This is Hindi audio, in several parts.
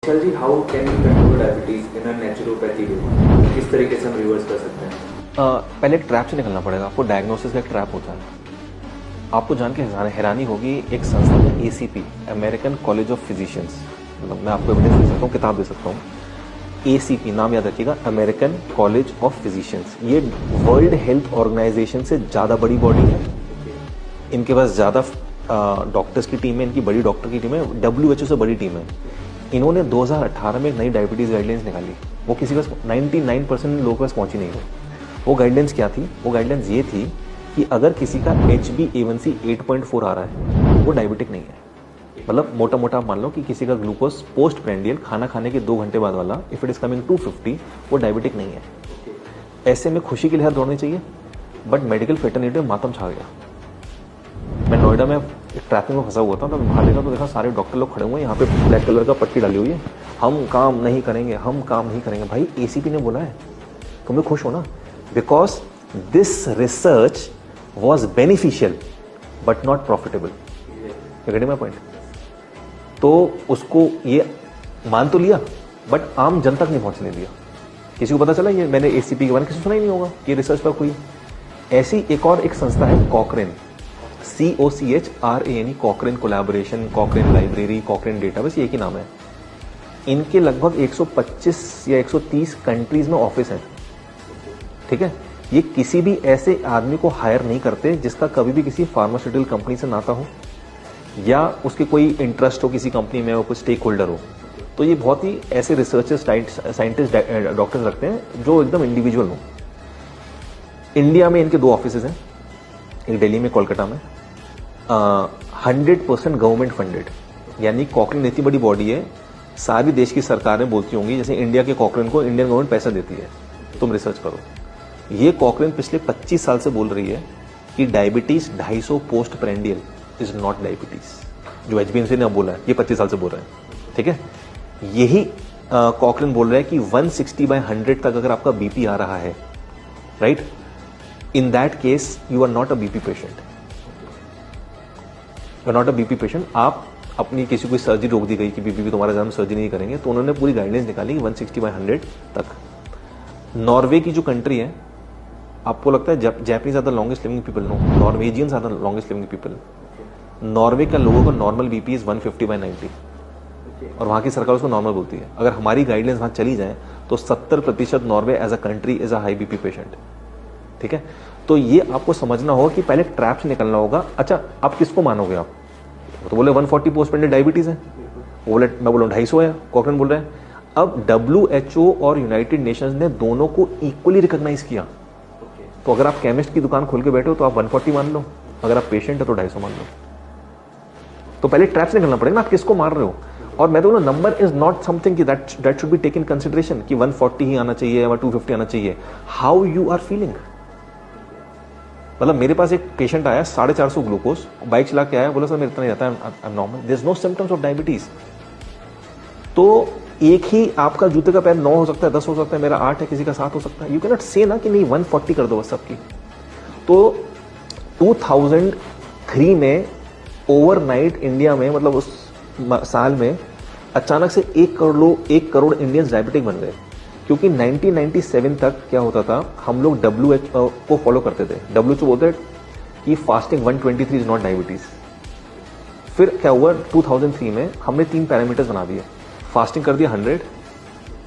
Sir ji, how can we control diabetes in a naturopathy way? किस तरीके से हम रिवर्स कर सकते हैं? पहले एक ट्रैप से निकलना पड़ेगा। आपको डायग्नोसिस का एक ट्रैप होता है। आपको जान के हैरानी होगी, एक संस्था है ACP, American college of physicians. मतलब मैं आपको एविडेंस दे सकता हूँ, किताब दे सकता हूँ। एसीपी नाम याद रखिएगा, अमेरिकन कॉलेज ऑफ फिजिशियंस। ये वर्ल्ड हेल्थ ऑर्गेनाइजेशन से ज़्यादा बड़ी बॉडी है। इनके पास ज़्यादा डॉक्टर्स की टीम है, इनकी बड़ी डॉक्टर की टीम है, WHO से बड़ी टीम है। इन्होंने 2018 में एक नई डायबिटीज़ गाइडलाइंस निकाली। वो किसी का 99% लोगों के पास पहुंची नहीं हो। वो गाइडलाइंस क्या थी? वो गाइडलाइंस ये थी कि अगर किसी का HbA1c 8.4 आ रहा है, वो डायबिटिक नहीं है। मतलब मोटा मोटा मान लो कि किसी का ग्लूकोज पोस्ट प्रेंडियल खाना खाने के 2 घंटे बाद वाला, इफ इट इज कमिंग 250, वो डायबिटिक नहीं है। ऐसे में खुशी की लहर दौड़नी चाहिए, बट मेडिकल फेटर्निटी में मातम छा गया। मैं नोएडा में एक ट्रैफिक में फंसा हुआ था, तो बाहर देखा तो देखा सारे डॉक्टर लोग खड़े हुए हैं, यहाँ पे ब्लैक कलर का पट्टी डाली हुई है, हम काम नहीं करेंगे, हम काम नहीं करेंगे। भाई एसीपी ने बोला है, तुम लोग खुश हो ना? Because this research was beneficial but not profitable. Getting my point? तो उसको ये मान तो लिया, बट आम जनता तक नहीं पहुंचने दिया। किसी को पता चला ये मैंने एसीपी के बारे में किसी को सुना ही नहीं होगा कि रिसर्च पर कोई। ऐसी एक और एक संस्था है कॉकरेन, COCHRANE, कॉकरेन कोलैबोरेशन, कॉकरेन लाइब्रेरी, कॉकरेन डेटाबेस, ये एक ही नाम है। इनके लगभग 125 या 130 कंट्रीज में ऑफिस है। ठीक है, ये किसी भी ऐसे आदमी को हायर नहीं करते जिसका कभी भी किसी फार्मास्यूटिकल कंपनी से नाता हो या उसके कोई इंटरेस्ट हो किसी कंपनी में, वो कोई स्टेक होल्डर हो। तो ये बहुत ही ऐसे रिसर्चर्स, साइंटिस्ट, डॉक्टर्स रखते हैं जो एकदम इंडिविजुअल हो। इंडिया में इनके 2 ऑफिस हैं, एक दिल्ली में, कोलकाता में। 100% गवर्नमेंट फंडेड, यानी कॉकरेन इतनी बड़ी बॉडी है, सारी देश की सरकारें बोलती होंगी जैसे इंडिया के कॉकरेन को इंडियन गवर्नमेंट पैसा देती है, तुम रिसर्च करो। ये कॉकरेन पिछले 25 साल से बोल रही है कि diabetes 250 post prandial is not diabetes. जो HbA1c ने अब बोला है, ये 25 साल से बोल रहे हैं। ठीक है, यही कॉकरेन बोल रहा है कि 160/100 तक अगर आपका बीपी आ रहा है, right, in that case you are not a BP patient. You are not a BP patient. आप अपनी किसी को सर्जरी रोक दी गई कि बीपी भी तुम्हारा ज्यादा सर्जरी नहीं करेंगे, तो उन्होंने पूरी गाइडलाइंस निकाली कि 160/100 तक। नॉर्वे की जो कंट्री है, आपको लगता है Japanese are the longest living people? No, Norwegians are the longest living people. Norway का लोगों का नॉर्मल बीपी इज 150/90 और वहां की सरकार उसको नॉर्मल बोलती है। अगर हमारी गाइडलाइंस वहां चली जाए तो 70% Norway as a country is a high BP patient. ठीक है, तो ये आपको समझना होगा कि पहले ट्रैप से निकलना होगा। अच्छा, आप किसको मानोगे? आप तो बोले 140 पोस्ट पेंडेड डायबिटीज है, वो बोले, मैं बोला 250 है, कॉकरेन बोल रहे हैं। अब WHO और यूनाइटेड नेशंस ने दोनों को इक्वली रिकॉग्नाइज किया। तो अगर आप केमिस्ट की दुकान खोल के बैठे हो तो आप 140 मान लो, अगर आप पेशेंट है तो 250 मान लो। तो पहले ट्रैप से निकलना पड़ेगा ना, आप किसको मार रहे हो। और मैं तो बोला, नंबर इज नॉट समथिंग कि that should be taken consideration कि 140 ही आना चाहिए या 250 आना चाहिए। How you are feeling. मतलब मेरे पास एक पेशेंट आया 450 ग्लूकोज, बाइक चला के आया, बोला सर मेरे इतना नहीं रहता है, I am normal, there is no symptoms of diabetes. तो एक ही आपका जूते का पैर 9 हो सकता है, 10 हो सकता है, मेरा 8 है, किसी का 7 हो सकता है। यू कैन नॉट से ना कि नहीं 140 कर दो बस सबकी। तो 2003 में ओवरनाइट इंडिया में, मतलब उस साल में अचानक से 1 करोड़ इंडियंस डायबिटिक बन गए। क्योंकि 1997 तक क्या होता था, हम लोग WHO को फॉलो करते थे। WHO बोलते हैं कि फास्टिंग 123 इज नॉट डायबिटीज। फिर क्या हुआ, 2003 में हमने 3 पैरामीटर्स बना दिए। फास्टिंग कर दिया 100,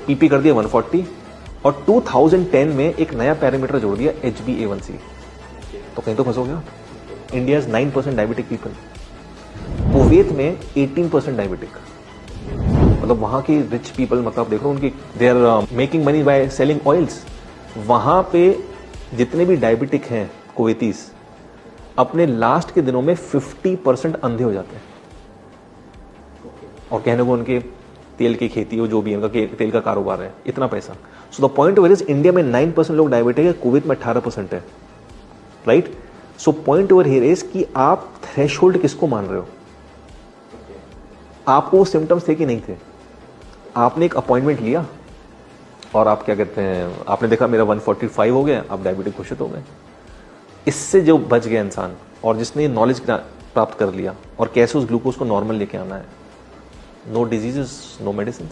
PP कर दिया 140, और 2010 में एक नया पैरामीटर जोड़ दिया, HbA1c। तो कहीं तो फंसोगे आप। India is 9% diabetic people, Kuwait में 18% डायबिटिक। मतलब वहां की रिच पीपल, मतलब देखो उनकी, they are making money by selling oils. वहां पे जितने भी डायबिटिक हैं कुवैतीस, अपने लास्ट के दिनों में 50% अंधे हो जाते हैं। और कहने को उनके तेल की खेती हो, जो भी उनका तेल का कारोबार है, इतना पैसा। So the point over is, India में 9% लोग डायबिटिक है, कुवैत में 18% है, right. So point over here is कि आप थ्रेशोल्ड किसको मान रहे हो। आपको वो सिम्टम्स थे कि नहीं थे? आपने एक अपॉइंटमेंट लिया और आप क्या कहते हैं, आपने देखा मेरा 145 हो गया, आप डायबिटिक घोषित हो गए। इससे जो बच गया इंसान, और जिसने नॉलेज प्राप्त कर लिया और कैसे उस ग्लूकोज को नॉर्मल लेके आना है, नो डिजीजेस, नो मेडिसिन.